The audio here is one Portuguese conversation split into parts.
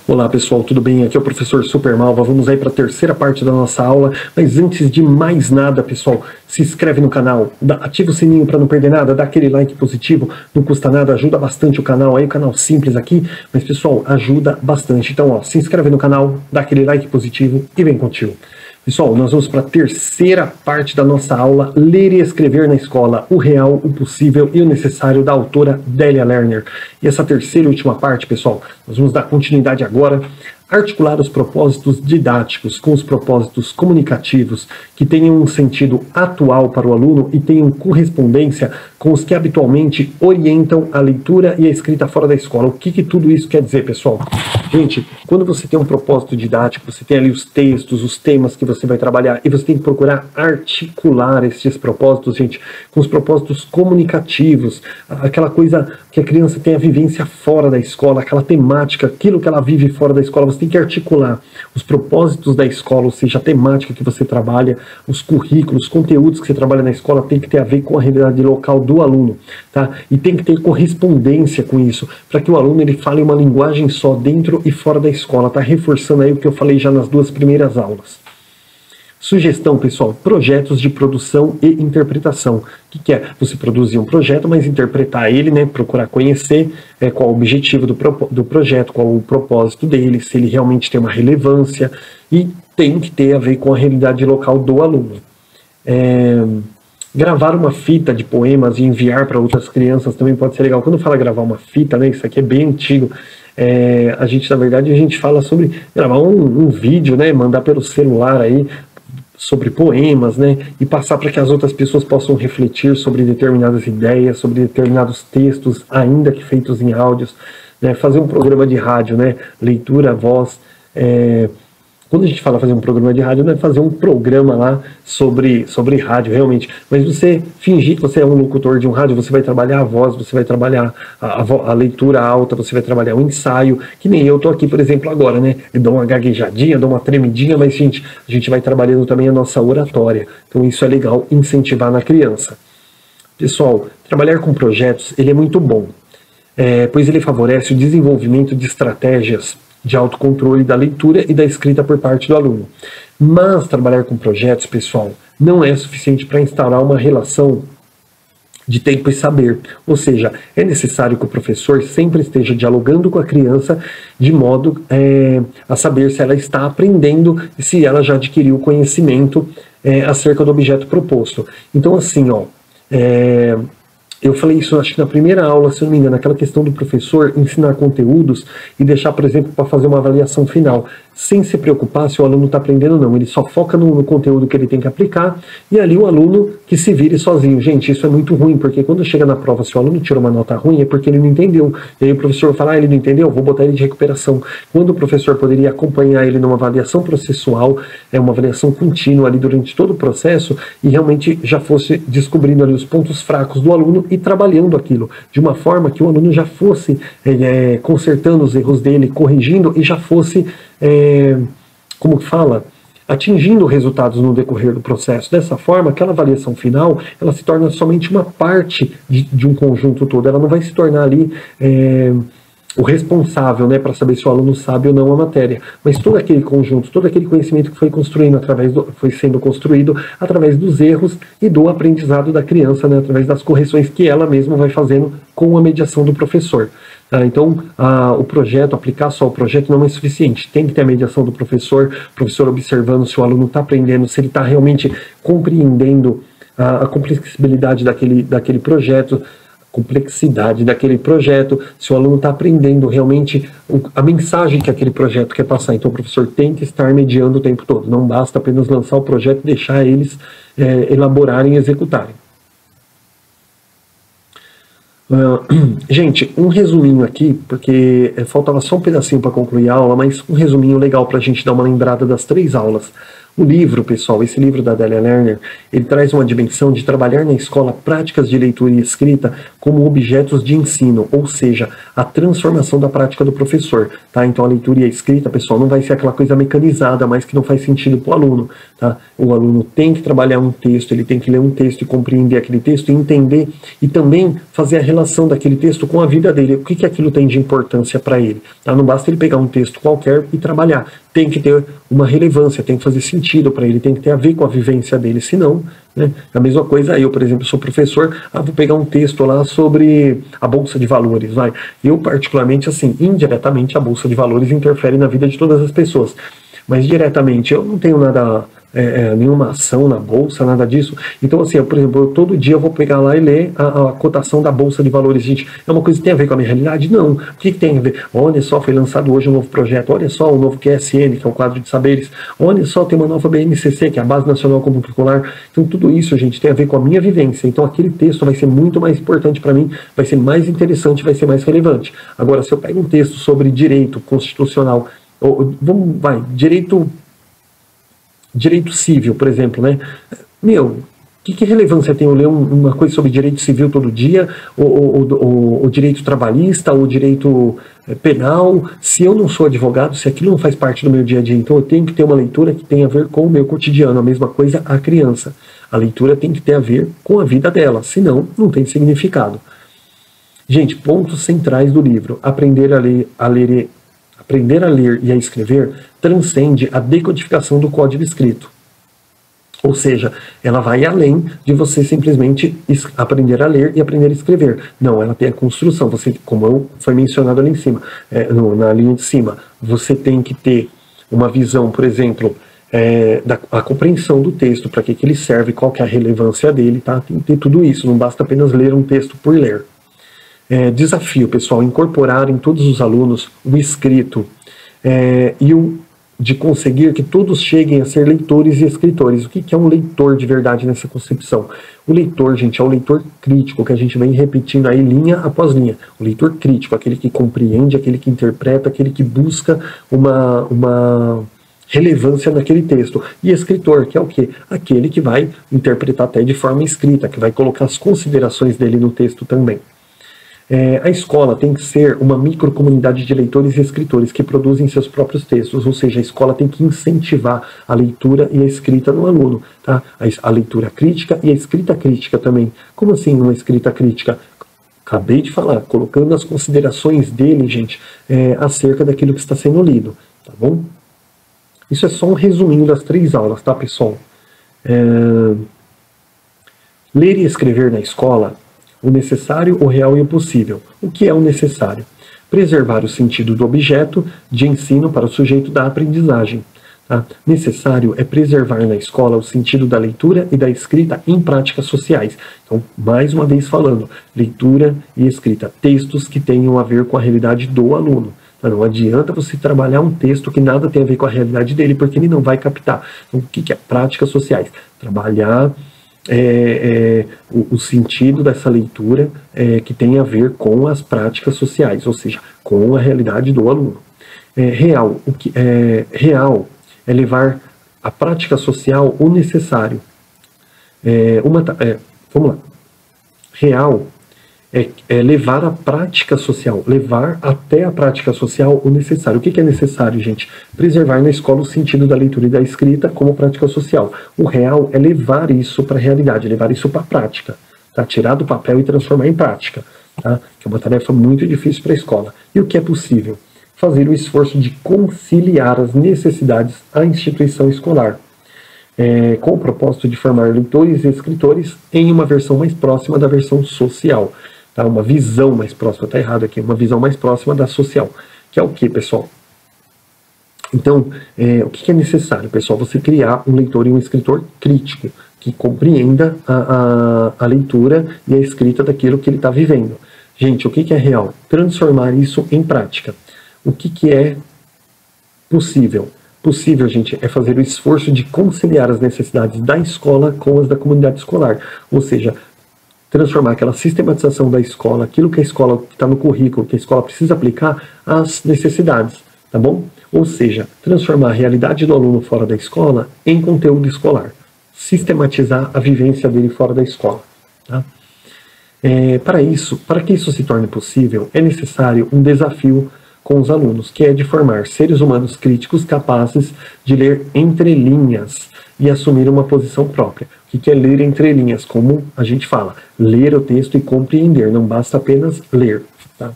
Olá pessoal, tudo bem? Aqui é o professor Supermalva. Vamos aí para a terceira parte da nossa aula, mas antes de mais nada, pessoal, se inscreve no canal, ativa o sininho para não perder nada, dá aquele like positivo, não custa nada, ajuda bastante o canal aí, o canal simples aqui, mas pessoal, ajuda bastante. Então, ó, se inscreve no canal, dá aquele like positivo e vem contigo. Pessoal, nós vamos para a terceira parte da nossa aula, Ler e Escrever na Escola, o Real, o Possível e o Necessário, da autora Délia Lerner. E essa terceira e última parte, pessoal, nós vamos dar continuidade agora, articular os propósitos didáticos com os propósitos comunicativos que tenham um sentido atual para o aluno e tenham correspondência com os que habitualmente orientam a leitura e a escrita fora da escola. O que tudo isso quer dizer, pessoal? Gente, quando você tem um propósito didático, você tem ali os textos, os temas que você vai trabalhar e você tem que procurar articular esses propósitos, gente, com os propósitos comunicativos, aquela coisa que a criança tem a vivência fora da escola, aquela temática, aquilo que ela vive fora da escola, você tem que articular os propósitos da escola, ou seja, a temática que você trabalha, os currículos, os conteúdos que você trabalha na escola tem que ter a ver com a realidade local do aluno, tá? E tem que ter correspondência com isso, para que o aluno ele fale uma linguagem só dentro e fora da escola, tá? Reforçando aí o que eu falei já nas duas primeiras aulas. Sugestão, pessoal, projetos de produção e interpretação. O que é? Você produzir um projeto, mas interpretar ele, né? Procurar conhecer qual o objetivo do projeto, qual o propósito dele, se ele realmente tem uma relevância e tem que ter a ver com a realidade local do aluno. Gravar uma fita de poemas e enviar para outras crianças também pode ser legal. Quando fala gravar uma fita, né? Isso aqui é bem antigo. Na verdade, a gente fala sobre gravar um vídeo, né? Mandar pelo celular aí, sobre poemas, né, e passar para que as outras pessoas possam refletir sobre determinadas ideias, sobre determinados textos, ainda que feitos em áudios, né, fazer um programa de rádio, né, leitura, voz, quando a gente fala fazer um programa de rádio, não é fazer um programa lá sobre rádio, realmente, mas você fingir que você é um locutor de um rádio, você vai trabalhar a voz, você vai trabalhar a leitura alta, você vai trabalhar o ensaio, que nem eu tô aqui, por exemplo, agora, né, eu dou uma gaguejadinha, dou uma tremidinha, mas, gente, a gente vai trabalhando também a nossa oratória, então isso é legal incentivar na criança. Pessoal, trabalhar com projetos, ele é muito bom, pois ele favorece o desenvolvimento de estratégias de autocontrole da leitura e da escrita por parte do aluno. Mas trabalhar com projetos, pessoal, não é suficiente para instaurar uma relação de tempo e saber. Ou seja, é necessário que o professor sempre esteja dialogando com a criança de modo a saber se ela está aprendendo e se ela já adquiriu conhecimento acerca do objeto proposto. Então, assim, ó, eu falei isso, acho que na primeira aula, se eu não me engano, aquela questão do professor ensinar conteúdos e deixar, por exemplo, para fazer uma avaliação final, sem se preocupar se o aluno está aprendendo ou não. Ele só foca no conteúdo que ele tem que aplicar e ali o aluno que se vire sozinho. Gente, isso é muito ruim, porque quando chega na prova, se o aluno tira uma nota ruim, é porque ele não entendeu. E aí o professor fala, ele não entendeu, vou botar ele de recuperação. Quando o professor poderia acompanhar ele numa avaliação processual, uma avaliação contínua ali durante todo o processo e realmente já fosse descobrindo ali os pontos fracos do aluno e trabalhando aquilo, de uma forma que o aluno já fosse consertando os erros dele, corrigindo e já fosse, como que fala? Atingindo resultados no decorrer do processo. Dessa forma, aquela avaliação final, ela se torna somente uma parte de um conjunto todo, ela não vai se tornar ali o responsável, né, para saber se o aluno sabe ou não a matéria, mas todo aquele conjunto, todo aquele conhecimento que foi sendo construído através dos erros e do aprendizado da criança, né, através das correções que ela mesma vai fazendo com a mediação do professor. Então, o projeto, aplicar só o projeto não é suficiente, tem que ter a mediação do professor, o professor observando se o aluno está aprendendo, se ele está realmente compreendendo a complexibilidade daquele projeto, se o aluno está aprendendo realmente a mensagem que aquele projeto quer passar. Então o professor tem que estar mediando o tempo todo, não basta apenas lançar o projeto e deixar eles elaborarem e executarem. Gente, um resuminho aqui, porque faltava só um pedacinho para concluir a aula, mas um resuminho legal para a gente dar uma lembrada das três aulas. O livro, pessoal, esse livro da Adélia Lerner, ele traz uma dimensão de trabalhar na escola práticas de leitura e escrita como objetos de ensino, ou seja, a transformação da prática do professor, tá? Então a leitura e a escrita, pessoal, não vai ser aquela coisa mecanizada, mas que não faz sentido para o aluno, tá? O aluno tem que trabalhar um texto, ele tem que ler um texto e compreender aquele texto, e entender e também fazer a relação daquele texto com a vida dele, o que aquilo tem de importância para ele, tá? Não basta ele pegar um texto qualquer e trabalhar, tem que ter uma relevância, tem que fazer sentido para ele, tem que ter a ver com a vivência dele, senão, né? A mesma coisa, eu, por exemplo, sou professor, vou pegar um texto lá sobre a Bolsa de Valores, vai. Eu, particularmente, assim, indiretamente, a Bolsa de Valores interfere na vida de todas as pessoas, mas diretamente, eu não tenho nada... nenhuma ação na bolsa, nada disso. Então, assim, por exemplo, todo dia eu vou pegar lá e ler a cotação da Bolsa de Valores. Gente, é uma coisa que tem a ver com a minha realidade? Não. O que tem a ver? Olha só, foi lançado hoje um novo projeto. Olha só, o novo QSN, que é o quadro de saberes. Olha só, tem uma nova BNCC, que é a Base Nacional Comum Curricular. Então, tudo isso, gente, tem a ver com a minha vivência. Então, aquele texto vai ser muito mais importante para mim, vai ser mais interessante, vai ser mais relevante. Agora, se eu pego um texto sobre direito constitucional, direito civil, por exemplo, né? Meu, que relevância tem eu ler uma coisa sobre direito civil todo dia, ou direito trabalhista, ou direito penal, se eu não sou advogado, se aquilo não faz parte do meu dia a dia? Então eu tenho que ter uma leitura que tenha a ver com o meu cotidiano. A mesma coisa a criança. A leitura tem que ter a ver com a vida dela, senão não tem significado. Gente, pontos centrais do livro. Aprender a ler e a escrever transcende a decodificação do código escrito. Ou seja, ela vai além de você simplesmente aprender a ler e aprender a escrever. Não, ela tem a construção. Você, como foi mencionado ali em cima, na linha de cima, você tem que ter uma visão, por exemplo, da compreensão do texto, para que ele serve, qual que é a relevância dele, tá? Tem que ter tudo isso, não basta apenas ler um texto por ler. Desafio, pessoal, incorporar em todos os alunos o escrito de conseguir que todos cheguem a ser leitores e escritores. O que é um leitor de verdade nessa concepção? O leitor, gente, é o leitor crítico, que a gente vem repetindo aí linha após linha. O leitor crítico, aquele que compreende, aquele que interpreta, aquele que busca uma relevância naquele texto. E escritor, que é o quê? Aquele que vai interpretar até de forma escrita, que vai colocar as considerações dele no texto também. A escola tem que ser uma microcomunidade de leitores e escritores que produzem seus próprios textos, ou seja, a escola tem que incentivar a leitura e a escrita no aluno, tá? A leitura crítica e a escrita crítica também. Como assim uma escrita crítica? Acabei de falar, colocando as considerações dele, gente, acerca daquilo que está sendo lido, tá bom? Isso é só um resuminho das 3 aulas, tá, pessoal? Ler e escrever na escola: o necessário, o real e o possível. O que é o necessário? Preservar o sentido do objeto de ensino para o sujeito da aprendizagem. Tá? Necessário é preservar na escola o sentido da leitura e da escrita em práticas sociais. Então, mais uma vez falando, leitura e escrita, textos que tenham a ver com a realidade do aluno. Não adianta você trabalhar um texto que nada tem a ver com a realidade dele, porque ele não vai captar. Então, o que é práticas sociais? Trabalhar o sentido dessa leitura que tem a ver com as práticas sociais, ou seja, com a realidade do aluno. Real é levar a prática social o necessário. Vamos lá. Real é levar a prática social, levar até a prática social o necessário. O que é necessário, gente? Preservar na escola o sentido da leitura e da escrita como prática social. O real é levar isso para a realidade, levar isso para a prática. Tá? Tirar do papel e transformar em prática. Tá? Que é uma tarefa muito difícil para a escola. E o que é possível? Fazer o esforço de conciliar as necessidades à instituição escolar, com o propósito de formar leitores e escritores em uma versão mais próxima da versão social. Tá? Uma visão mais próxima, está errado aqui, uma visão mais próxima da social. Que é o que, pessoal? Então, o que é necessário, pessoal? Você criar um leitor e um escritor crítico, que compreenda a leitura e a escrita daquilo que ele está vivendo. Gente, o que é real? Transformar isso em prática. O que é possível? Possível, gente, é fazer o esforço de conciliar as necessidades da escola com as da comunidade escolar. Ou seja, transformar aquela sistematização da escola, aquilo que a escola está no currículo, que a escola precisa aplicar, às necessidades. tá bom? Ou seja, transformar a realidade do aluno fora da escola em conteúdo escolar. Sistematizar a vivência dele fora da escola. Tá? Para que isso se torne possível, é necessário um desafio com os alunos, que é de formar seres humanos críticos capazes de ler entre linhas e assumir uma posição própria. O que é ler entre linhas? Como a gente fala, ler o texto e compreender, não basta apenas ler. Tá?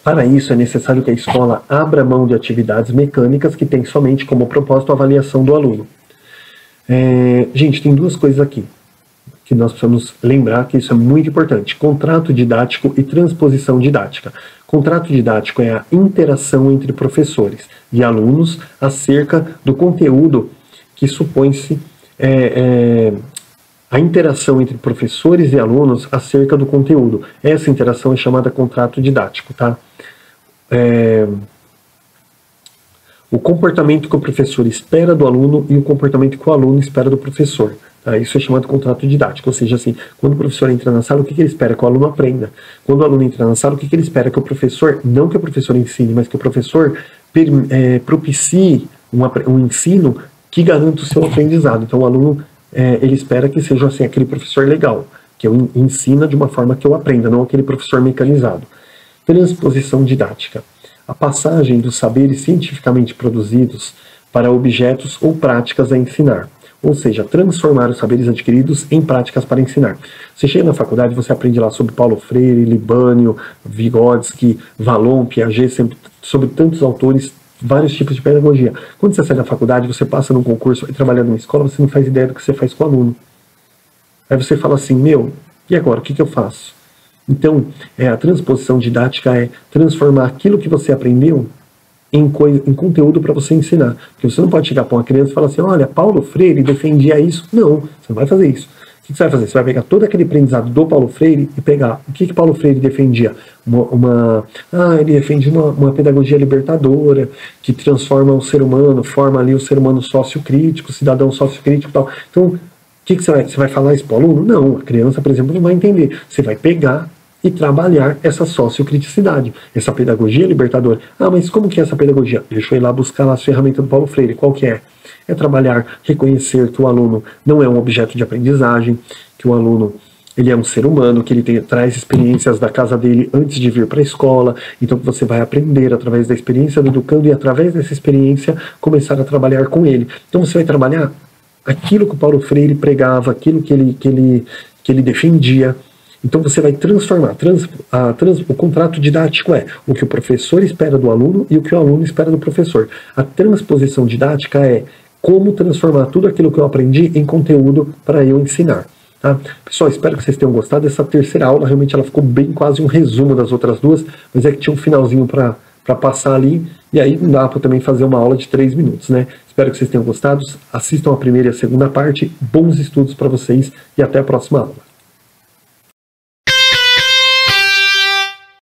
Para isso, é necessário que a escola abra mão de atividades mecânicas que têm somente como propósito a avaliação do aluno. Gente, tem duas coisas aqui que nós precisamos lembrar que isso é muito importante. Contrato didático e transposição didática. Contrato didático é a interação entre professores e alunos acerca do conteúdo que supõe-se a interação entre professores e alunos acerca do conteúdo. Essa interação é chamada contrato didático, tá? O comportamento que o professor espera do aluno e o comportamento que o aluno espera do professor. Tá? Isso é chamado contrato didático, ou seja, assim, quando o professor entra na sala, o que ele espera? Que o aluno aprenda. Quando o aluno entra na sala, o que ele espera? Que o professor, não que o professor ensine, mas que o professor propicie um ensino que garanta o seu aprendizado. Então o aluno, ele espera que seja assim, aquele professor legal, que eu ensina de uma forma que eu aprenda, não aquele professor mecanizado. Transposição didática. A passagem dos saberes cientificamente produzidos para objetos ou práticas a ensinar. Ou seja, transformar os saberes adquiridos em práticas para ensinar. Você chega na faculdade, você aprende lá sobre Paulo Freire, Libânio, Vygotsky, Vallon, Piaget, sobre tantos autores, vários tipos de pedagogia. Quando você sai da faculdade, você passa num concurso e trabalha numa escola, você não faz ideia do que você faz com o aluno. Aí você fala assim, e agora, o que eu faço? Então, a transposição didática é transformar aquilo que você aprendeu em conteúdo para você ensinar. Porque você não pode chegar para uma criança e falar assim, olha, Paulo Freire defendia isso. Não, você não vai fazer isso. O que você vai fazer? Você vai pegar todo aquele aprendizado do Paulo Freire e pegar o que Paulo Freire defendia. Ele defende uma pedagogia libertadora, que transforma o ser humano, forma ali o ser humano sociocrítico, cidadão sociocrítico e tal. Então, o que você vai falar isso para o aluno? Não, a criança, por exemplo, não vai entender. Você vai pegar e trabalhar essa sociocriticidade, essa pedagogia libertadora. Mas como que é essa pedagogia? Deixa eu ir lá buscar lá as ferramentas do Paulo Freire. Qual que é? É trabalhar, reconhecer que o aluno não é um objeto de aprendizagem, que o aluno ele é um ser humano, que ele traz experiências da casa dele antes de vir para a escola, então você vai aprender através da experiência do educando e através dessa experiência começar a trabalhar com ele. Então você vai trabalhar aquilo que o Paulo Freire pregava, aquilo que ele defendia. Então você vai transformar. O contrato didático é o que o professor espera do aluno e o que o aluno espera do professor. A transposição didática é como transformar tudo aquilo que eu aprendi em conteúdo para eu ensinar. Tá? Pessoal, espero que vocês tenham gostado dessa terceira aula. Realmente ela ficou bem quase um resumo das outras duas, mas é que tinha um finalzinho para passar ali, e aí não dá para também fazer uma aula de 3 minutos, né? Espero que vocês tenham gostado. Assistam a primeira e a segunda parte. Bons estudos para vocês e até a próxima aula.